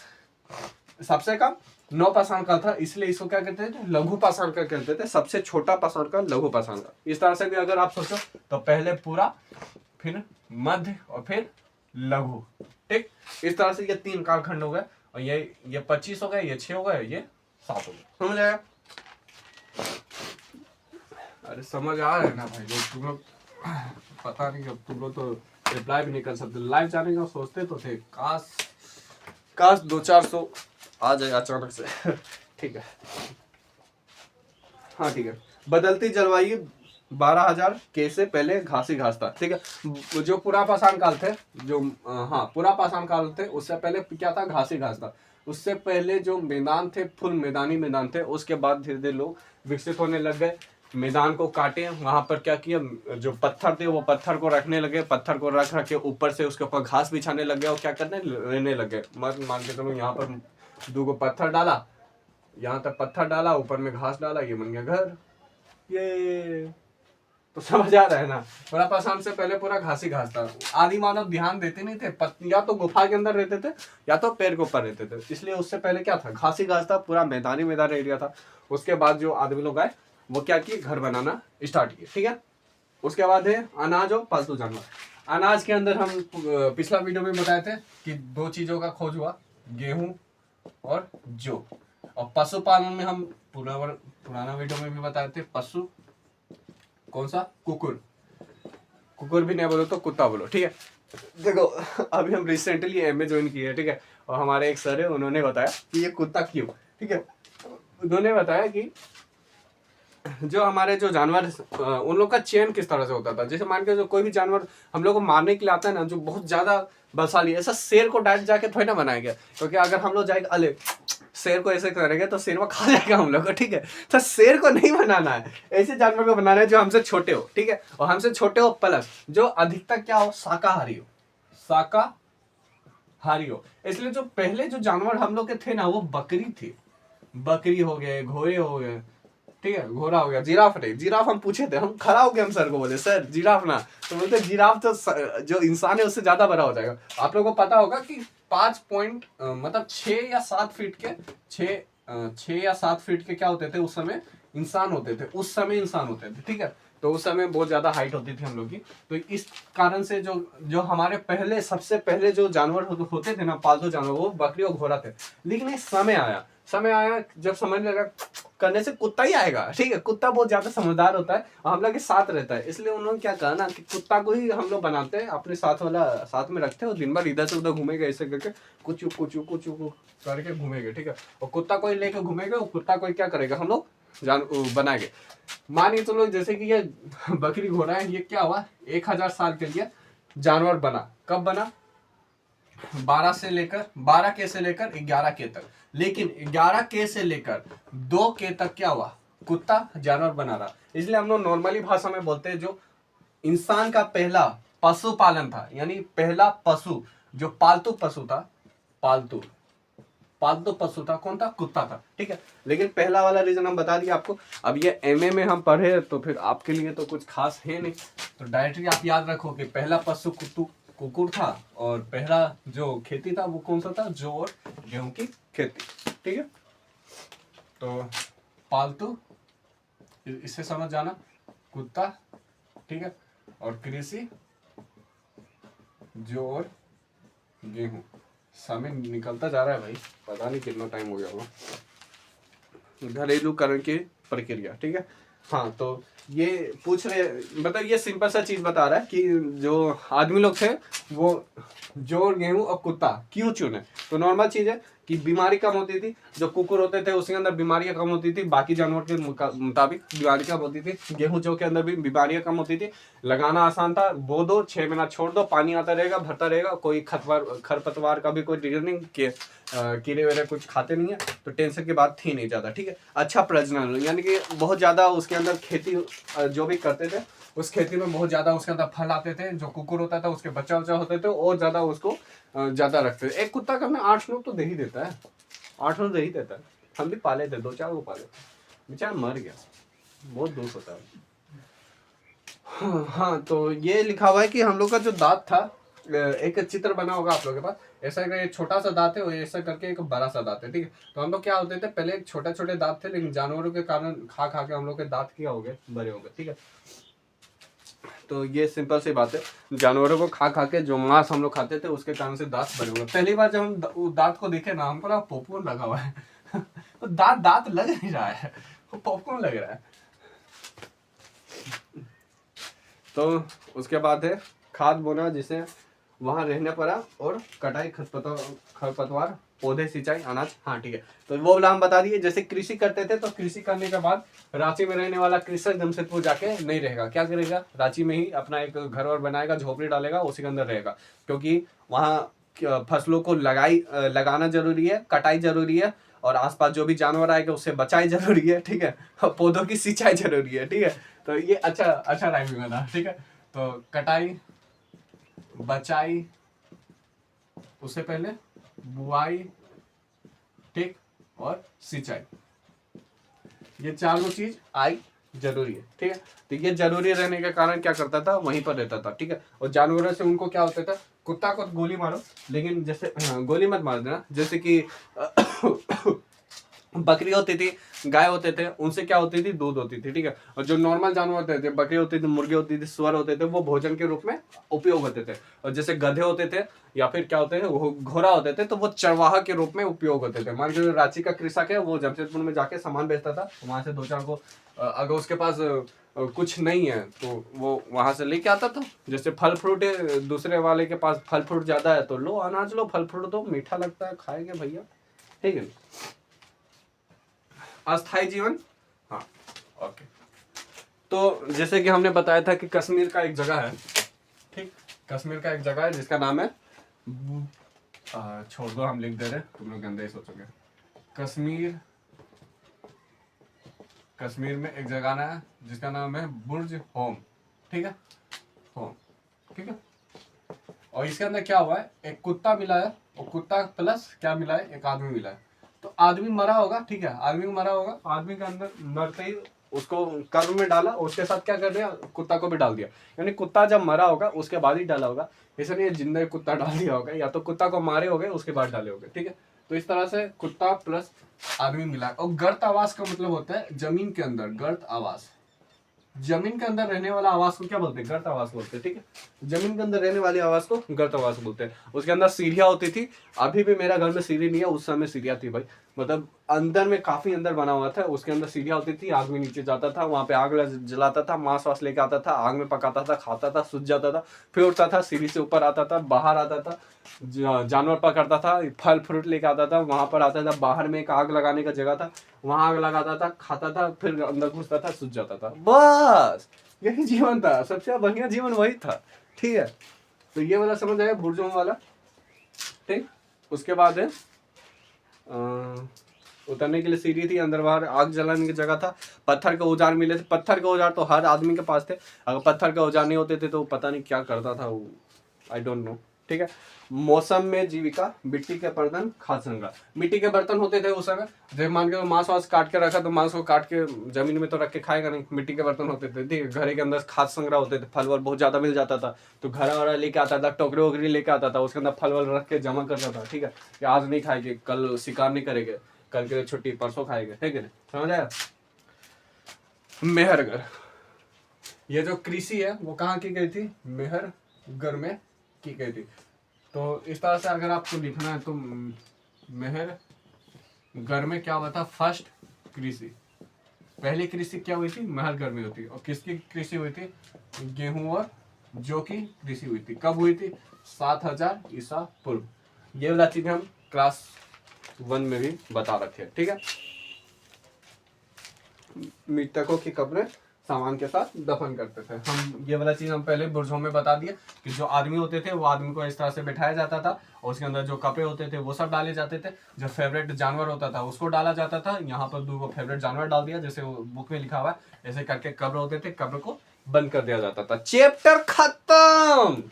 सबसे कम 9 पाषाण काल था, इसलिए इसको क्या कहते थे, लघु पाषाण काल कहते थे। सबसे छोटा पाषाण काल लघु पाषाण काल। इस तरह से भी अगर आप सोचो तो पहले पूरा, फिर मध्य, और फिर लघु, ठीक। इस तरह से ये 3 कालखंड हो गए, और ये 25 हो गए, ये 6 हो गए, ये 7 हो गए। समझ आया? अरे समझ आ रहा है ना भाई लोग, तुम लोग पता नहीं, अब तुम लोग तो रिप्लाई भी नहीं कर सकते। लाइव जाने का सोचते तो थे, काश 200-400 आ जाए अचानक से। ठीक है, हाँ ठीक है। बदलती जलवायु 12,000 के से पहले घास ही घास था, ठीक है। जो पूरा पाषाण काल थे, जो हाँ पूरा पाषाण काल थे, उससे पहले क्या था, घास ही घास था। उससे पहले जो मैदान थे, फुल मैदानी मैदान थे। उसके बाद धीरे धीरे लोग विकसित होने लग गए, मैदान को काटे, वहां पर क्या किया, जो पत्थर थे वो पत्थर को रखने लगे, पत्थर को रख रख के ऊपर से उसके ऊपर घास बिछाने लगे, और क्या करने रहने लगे, मान के चलो यहाँ पर 2 गो पत्थर डाला, यहाँ तक पत्थर डाला, ऊपर में घास डाला, ये बन गया घर। ये तो समझ आ रहा है ना, पूरा पाषाण से पहले पूरा घास ही घास था। आदि मानव ध्यान देते नहीं थे, या तो गुफा के अंदर रहते थे, या तो पेड़ के ऊपर रहते थे, इसलिए उससे पहले क्या था, घास ही घास था, पूरा मैदानी मैदान एरिया था। उसके बाद जो आदमी लोग आए, वो क्या किए, घर बनाना स्टार्ट किए, ठीक है। उसके बाद है अनाज और पालतू जानवर। अनाज के अंदर हम पिछला वीडियो में बताए थे कि 2 चीजों का खोज हुआ, गेहूं और जौ। और पशुपालन में हम पुराना वीडियो में भी बताए थे, पशु कौन सा, कुकुर। कुकुर भी नहीं बोलो तो कुत्ता बोलो, ठीक है। देखो अभी हम रिसेंटली एमए ज्वाइन किए हैं, ठीक है। और हमारे एक सर है, उन्होंने बताया कि ये कुत्ता क्यों, ठीक है। उन्होंने बताया कि जो हमारे जो जानवर, उन लोग का चयन किस तरह से होता था। जैसे मान के जो कोई भी जानवर हम लोग को मारने के लिए आता है ना, जो बहुत ज्यादा बलशाली, ऐसा शेर को डायरेक्ट जाके थोड़ी ना बनाएंगे, क्योंकि अगर हम लोग जाएंगे अले शेर को ऐसे करेंगे तो शेर वो खा जाएगा हम लोग को, ठीक है। तो शेर को नहीं बनाना है, ऐसे जानवर को बनाना है जो हमसे छोटे हो, ठीक है। और हमसे छोटे हो प्लस जो अधिकतर क्या हो, शाकाहारी हो, शाकाहारी हो। इसलिए जो पहले जो जानवर हम लोग के थे ना, वो बकरी थी। बकरी हो गए, घोड़े हो गए, ठीक है, घोड़ा हो गया, जिराफ नहीं, जिराफ हम पूछे थे, हम खड़ा हो गए, हम सर को बोले सर जिराफ ना, तो बोलते जिराफ तो जो इंसान है उससे ज्यादा बड़ा हो जाएगा। आप लोगों को पता होगा कि 5 पॉइंट मतलब 6 या 7 फीट के 6 या 7 फीट के क्या होते थे उस समय, इंसान होते थे, उस समय इंसान होते थे, ठीक है। तो उस समय बहुत ज्यादा हाइट होती थी हम लोग की। तो इस कारण से जो हमारे पहले, सबसे पहले जो जानवर होते थे ना, पालतू जानवर, वो बकरी और घोड़ा थे। लेकिन एक समय आया जब समझ लगा करने से कुत्ता ही आएगा, ठीक है। कुत्ता बहुत ज्यादा समझदार होता है और हम लोग के साथ रहता है, इसलिए उन्होंने क्या कहा ना कि कुत्ता को ही हम लोग बनाते हैं, अपने साथ में रखते हैं, और दिन भर इधर से उधर घूमेगा, ऐसे करके कुछ करके घूमेंगे, ठीक है। और कुत्ता कोई लेके घूमेगा, और कुत्ता कोई क्या करेगा, हम लोग बनाएंगे। मानिए चलो जैसे कि ये बकरी घोड़ा है, ये क्या हुआ, 1000 साल के लिए जानवर बना। कब बना, 12 के से लेकर 11 के तक। लेकिन 11 के से लेकर 2 के तक क्या हुआ, कुत्ता जानवर बना रहा। इसलिए हम लोग नॉर्मली भाषा में बोलते हैं, जो इंसान का पहला पशुपालन था, यानी पहला पशु जो पालतू पशु था, पालतू पशु था, कौन था, कुत्ता था, ठीक है। लेकिन पहला वाला रीजन हम बता दिया आपको। अब ये एमए में हम पढ़े, तो फिर आपके लिए तो कुछ खास है नहीं, तो डायरेक्टली आप याद रखो कि पहला पशु कुकुर था, और पहला जो खेती था वो कौन सा था, जौ और गेहूं की खेती, ठीक है। तो पालतू, इससे समझ जाना, कुत्ता, ठीक है, और कृषि जौ और गेहूं। समय निकलता जा रहा है भाई, पता नहीं कितना टाइम हो गया होगा। घरेलूकरण की प्रक्रिया, ठीक है। हाँ, तो ये पूछ रहे, मतलब ये सिंपल सा चीज बता रहा है कि जो आदमी लोग थे वो जौ और गेहूं और कुत्ता क्यों चुने। तो नॉर्मल चीज है कि बीमारी कम होती थी, जो कुकुर होते थे उसके अंदर बीमारियां कम होती थी, बाकी जानवर के मुताबिक बीमारी कम होती थी। गेहूं जौ के अंदर भी बीमारियां कम होती थी, लगाना आसान था, बो दो 6 महीना छोड़ दो, पानी आता रहेगा, भरता रहेगा, कोई खरपतवार का भी कोई रीजन नहीं कि कीड़े वगैरह कुछ खाते नहीं है, तो टेंशन की बात थी नहीं ज्यादा, ठीक है। अच्छा प्रजनन, यानी कि बहुत ज्यादा उसके अंदर खेती जो भी करते थे उस खेती में बहुत ज्यादा उसके अंदर फल आते थे, जो कुकुर होता था उसके बच्चा उच्चा होते थे और ज्यादा उसको ज्यादा रखते थे। एक कुत्ता का हमें 8-9 तो दे ही देता है, 8-9 दे ही देता है। हम भी पाले थे, 2-4 को पाले थे, बेचारा मर गया, बहुत दुख होता है। हाँ, तो ये लिखा हुआ है कि हम लोग का जो दांत था, एक चित्र बना होगा आप लोग के पास, ऐसा एक छोटा सा दांत है और ऐसा करके एक बड़ा सा दांत है, ठीक है। तो हम लोग क्या होते थे, पहले एक छोटे छोटे दांत थे, लेकिन जानवरों के कारण खा खा के हम लोग के दांत क्या हो गए, बड़े हो गए, ठीक है। तो ये सिंपल सी बात है, जानवरों को खा खा के जो मांस हम लोग खाते थे उसके कारण से दांत बड़े हो गए। पहली बार जब हम दांत को देखे ना, हमको ना पॉपकॉर्न लगा हुआ है तो दांत लग नहीं रहा है, वो पॉपकॉर्न लग रहा है। तो उसके बाद है खाद बोना, जिसे वहां रहने पड़ा, और कटाई, खरपतवार, पौधे, सिंचाई, अनाज। हाँ ठीक है, तो वो वाला हम बता दिए। जैसे कृषि करते थे, तो कृषि करने के बाद रांची में रहने वाला कृषक जमशेदपुर जाके नहीं रहेगा, क्या करेगा, रांची में ही अपना एक घर और बनाएगा, झोपड़ी डालेगा, उसी के अंदर रहेगा, क्योंकि वहाँ फसलों को लगाना जरूरी है, कटाई जरूरी है, और आसपास जो भी जानवर आएगा उससे बचाई जरूरी है, ठीक है, पौधों की सिंचाई जरूरी है, ठीक है। तो ये अच्छा राइमिंग बना, ठीक है। तो कटाई, बचाई, उससे पहले बुआई, ठीक, और सिंचाई, ये चारों चीज आई जरूरी है, ठीक है। तो ये जरूरी रहने के कारण क्या करता था, वहीं पर रहता था, ठीक है। और जानवरों से उनको क्या होता था, कुत्ता को गोली मारो, लेकिन जैसे गोली मत मार देना, जैसे कि बकरी होती थी, गाय होते थे, उनसे क्या होती थी, दूध होती थी, ठीक है। और जो नॉर्मल जानवर होते थे, बकरी होती थी, मुर्गी होती थी, सुअर होते थे, वो भोजन के रूप में उपयोग होते थे। और जैसे गधे होते थे या फिर क्या होते थे, वो घोड़ा होते थे, तो वो चरवाहा के रूप में उपयोग होते थे। मान लीजिए रांची का कृषक है, वो जमशेदपुर में जाके सामान बेचता था, वहां से 2-4 को अगर उसके पास कुछ नहीं है तो वो वहां से लेके आता था। जैसे फल फ्रूट है, दूसरे वाले के पास फल फ्रूट ज्यादा है, तो लो अनाज लो, फल फ्रूट दो, मीठा लगता है, खाएंगे भैया, ठीक है। अस्थाई जीवन, हाँ, ओके। तो जैसे कि हमने बताया था कि कश्मीर का एक जगह है, ठीक, कश्मीर का एक जगह है जिसका नाम है, छोड़ दो, हम लिख दे रहे, तुम लोग गंदे ही सोचोगे। कश्मीर में एक जगह है जिसका नाम है बुर्ज होम, ठीक है, होम, ठीक है। और इसके अंदर क्या हुआ है, एक कुत्ता मिला है, और कुत्ता प्लस क्या मिला है, एक आदमी मिला है। तो आदमी मरा होगा, ठीक है, आदमी मरा होगा, आदमी के अंदर मरते ही उसको कर्म में डाला, उसके साथ क्या कर दिया, कुत्ता को भी डाल दिया। यानी कुत्ता जब मरा होगा उसके बाद ही डाला होगा, इसलिए जिंदा कुत्ता डाल दिया होगा, या तो कुत्ता को मारे होगे उसके बाद डाले होगे, ठीक है। तो इस तरह से कुत्ता प्लस आदमी मिला। और गर्त आवास का मतलब होता है जमीन के अंदर, गर्त आवास, जमीन के अंदर रहने वाला आवास को क्या बोलते हैं, गर्त आवास बोलते हैं, ठीक है। जमीन के अंदर रहने वाली आवास को गर्त आवास बोलते हैं। उसके अंदर सीढ़ियां होती थी, अभी भी मेरा घर में सीढ़ी नहीं है, उस समय सीढ़ियां थी भाई, मतलब अंदर में काफी अंदर बना हुआ था, उसके अंदर सीढ़ियां होती थी, आदमी नीचे जाता था, वहां पे आग जलाता था, मांस वास लेके आता था, आग में पकाता था, खाता था, सूझ जाता था, फिर उठता था, सीढ़ी से ऊपर आता था, बाहर आता था, जानवर पकड़ता था, फल फ्रूट लेके आता था, वहां पर आता था, बाहर में एक आग लगाने का जगह था, वहां आग लगाता था, खाता था, फिर अंदर घुसता था, सूझ जाता था, बस यही जीवन था, सबसे बढ़िया जीवन वही था, ठीक है। तो ये वाला समझ आया, बुर्जों वाला, ठीक। उसके बाद है उतरने के लिए सीढ़ी थी, अंदर बाहर आग जलाने की जगह था, पत्थर के औजार मिले थे। पत्थर के औजार तो हर आदमी के पास थे, अगर पत्थर के औजार नहीं होते थे तो पता नहीं क्या करता था वो, आई डोंट नो, ठीक है। मौसम में जीविका, मिट्टी के बर्तन, खाद्य संग्रह। मिट्टी के बर्तन होते थे उस समय, जब मान के मांस वास काट के रखा तो मांस को काट के जमीन में तो रख के खाएगा नहीं, मिट्टी के बर्तन होते थे, ठीक है। घर के अंदर खाद्य संग्रह होते थे, फल वल बहुत ज्यादा मिल जाता था तो घर वाला लेके आता था, टोकरी वोकरी लेके आता था, उसके अंदर फल वल रख के जमा करता था, ठीक है, कि आज नहीं खाएंगे, कल शिकार नहीं करेंगे, कल के लिए छुट्टी, परसों खाएंगे, ठीक है, समझ आया। मेहरगढ़, ये जो कृषि है वो कहाँ की गई थी, मेहरगढ़ में की गई थी। तो इस तरह से अगर आपको लिखना है तो मेहर घर में क्या हुआ था, फर्स्ट कृषि, पहली कृषि क्या हुई थी, महलगढ़ में हुई थी। और किसकी कृषि हुई थी, गेहूं और जौ की कृषि हुई थी। कब हुई थी, 7000 ईसा पूर्व। ये वाला चीज हम क्लास 1 में भी बता रखे हैं, ठीक है। मृतकों की कब्रें सामान के साथ दफन करते थे हम। ये वाला चीज हम पहले बुर्जों में बता दिए कि जो आदमी होते थे वो आदमी को इस तरह से बैठाया जाता था और उसके अंदर जो कपड़े होते थे वो सब डाले जाते थे। जो फेवरेट जानवर होता था उसको डाला जाता था। यहाँ पर 2 फेवरेट जानवर डाल दिया, जैसे बुक में लिखा हुआ है। ऐसे करके कब्र होते थे, कब्र को बंद कर दिया जाता था। चैप्टर खत्म,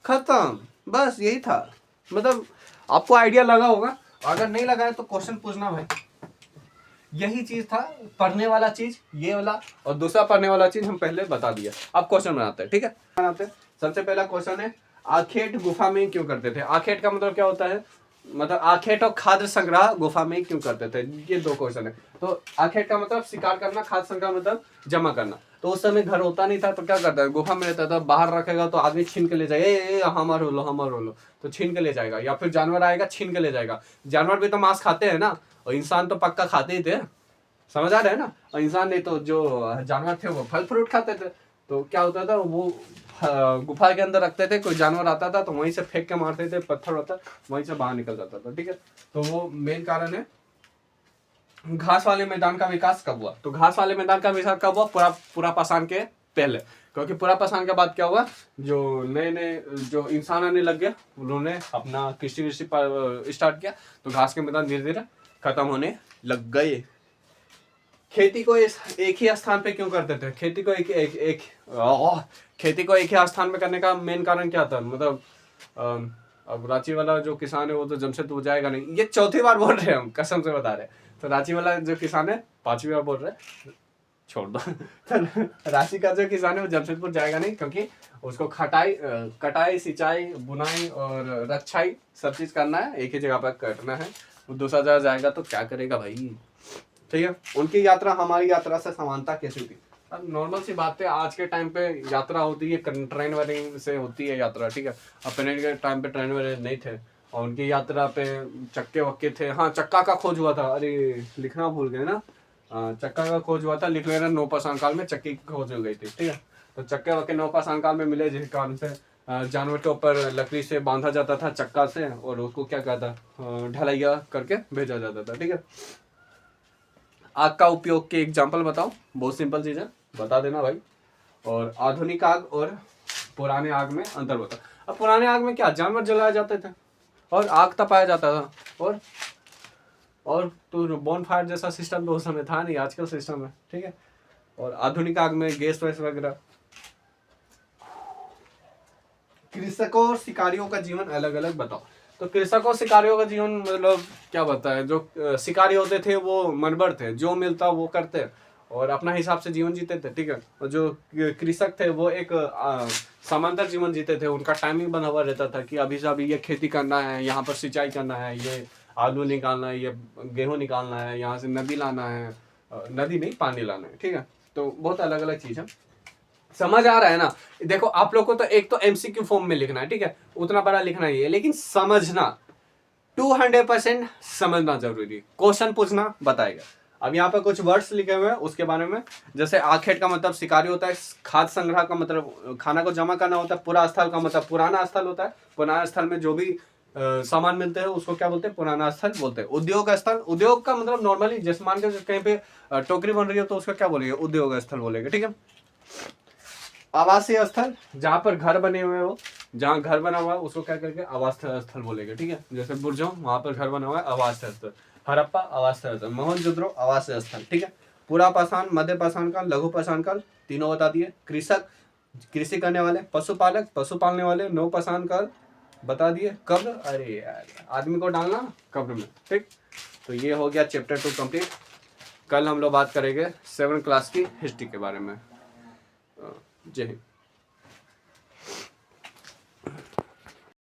खत्म, बस यही था। मतलब आपको आइडिया लगा होगा, अगर नहीं लगा है तो क्वेश्चन पूछना भाई। यही चीज था पढ़ने वाला चीज, ये वाला। और दूसरा पढ़ने वाला चीज हम पहले बता दिया। अब क्वेश्चन बनाते हैं, ठीक है। बनाते हैं। सबसे पहला क्वेश्चन है, आखेट गुफा में क्यों करते थे। आखेट का मतलब क्या होता है, मतलब आखेट और खाद्य संग्रह गुफा में क्यों करते थे, ये 2 क्वेश्चन है। तो आखेट का मतलब शिकार करना, खाद्य संग्रह मतलब जमा करना। तो उस समय घर होता नहीं था तो क्या करता है, गुफा में रहता था। बाहर रखेगा तो आदमी छीन के ले जाएगा, हमार हो लो, हमार हो लो, तो छीन के ले जाएगा। या फिर जानवर आएगा छीन के ले जाएगा। जानवर भी तो मांस खाते हैं ना, और इंसान तो पक्का खाते ही थे, समझ आ रहा है ना। और इंसान नहीं तो जो जानवर थे वो फल फ्रूट खाते थे। तो क्या होता था, वो गुफा के अंदर रखते थे, कोई जानवर आता था तो वहीं से फेंक के मारते थे, पत्थर होता वहीं से बाहर निकल जाता था, ठीक है। तो वो मेन कारण है। घास वाले मैदान का विकास कब हुआ, तो घास वाले मैदान का विकास कब हुआ, पूरा पाषाण के पहले। क्योंकि पूरा पाषाण के बाद क्या हुआ, जो नए नए जो इंसान आने लग गया, उन्होंने अपना कृषि स्टार्ट किया, तो घास के मैदान धीरे धीरे खत्म होने लग गए। खेती को एक ही स्थान पे क्यों करते थे, खेती को खेती को एक ही स्थान में करने का मेन कारण क्या था, मतलब अब रांची वाला जो किसान है वो तो जमशेदपुर जाएगा नहीं। ये 4थी बार बोल रहे हैं हम, कसम से बता रहे हैं। तो रांची वाला जो किसान है 5वीं बार बोल रहे हैं, छोड़ दो। तो रांची का जो किसान है वो जमशेदपुर जाएगा नहीं, क्योंकि उसको कटाई, सिंचाई, बुनाई और रक्षाई सब चीज करना है, एक ही जगह पर करना है। वो दूसरा जगह जाएगा तो क्या करेगा भाई, ठीक है। उनकी यात्रा हमारी यात्रा से समानता कैसी थी। अब नॉर्मल सी बात है, आज के टाइम पे यात्रा होती है ट्रेन वगैरह से होती है यात्रा, ठीक है। अब पहले के टाइम पे ट्रेन वगैरह नहीं थे और उनकी यात्रा पे चक्के वक्के थे। हाँ, चक्का का खोज हुआ था, अरे लिखना भूल गए ना। चक्का का खोज हुआ था, लिख लेना, नवपाषाण काल में चक्के की खोज हो गई थी, ठीक है। तो चक्के वक्के नवपाषाण काल में मिले, जिस कारण से जानवर के ऊपर लकड़ी से बांधा जाता था चक्का से, और उसको क्या कहता, ढलैया करके भेजा जाता था, ठीक है। आग का उपयोग के एग्जाम्पल बताओ, बहुत सिंपल चीज है, बता देना भाई। और आधुनिक आग और पुराने आग में अंतर बताओ। अब पुराने आग में क्या, जानवर जलाए जाते थे और आग तपाया जाता था, और तो बोन फायर जैसा सिस्टम तो उस समय था नहीं, आजकल सिस्टम है, ठीक है। और आधुनिक आग में गैस वैस वगैरह। कृषकों और शिकारियों का जीवन अलग अलग बताओ। तो कृषकों और शिकारियों का जीवन मतलब क्या बताया, जो शिकारी होते थे वो मनबर थे, जो मिलता वो करते और अपना हिसाब से जीवन जीते थे, ठीक है। और जो कृषक थे वो एक समांतर जीवन जीते थे। उनका टाइमिंग बना हुआ रहता था कि अभी से अभी ये खेती करना है, यहाँ पर सिंचाई करना है, ये आलू निकालना है, ये गेहूँ निकालना है, यहाँ से नदी लाना है, नदी नहीं पानी लाना है, ठीक है। तो बहुत अलग अलग चीज़ है, समझ आ रहा है ना। देखो आप लोग को तो एक तो एमसीक्यू फॉर्म में लिखना है, ठीक है, उतना बड़ा लिखना ही है, लेकिन समझना 200% समझना जरूरी। क्वेश्चन पूछना बताएगा। अब यहाँ पर कुछ वर्ड्स लिखे हुए हैं उसके बारे में, जैसे आखेट का मतलब शिकारी होता है, खाद्य संग्रह का मतलब खाना को जमा करना होता है, पुरा स्थल का मतलब पुराना स्थल होता है, पुराना स्थल में जो भी सामान मिलते हैं उसको क्या बोलते हैं, पुराना स्थल बोलते हैं। उद्योग स्थल, उद्योग का मतलब नॉर्मली जैसे मान के कहीं पे टोकरी बन रही है तो उसका क्या बोलेंगे, उद्योग स्थल बोलेंगे, ठीक है। आवासीय स्थल, जहाँ पर घर बने हुए हो, जहाँ घर बना हुआ है उसको क्या करके आवासीय स्थल बोलेंगे, ठीक है। जैसे बुर्जों, वहां पर घर बना हुआ है, आवासीय स्थल। हड़प्पा आवासीय स्थल, मोहनजोदड़ो आवासीय स्थल, ठीक है। पूरा पाषाण, मध्य पाषाण काल, लघु पाषाण काल, तीनों बता दिए। कृषक, कृषि करने वाले, पशुपालक, पशु पालने वाले, नवपाषाण काल बता दिए। कब्र, अरे यार आदमी को डालना कब्र में, ठीक। तो ये हो गया चैप्टर 2 कंप्लीट। कल हम लोग बात करेंगे 7th क्लास की हिस्ट्री के बारे में। जय हिंद।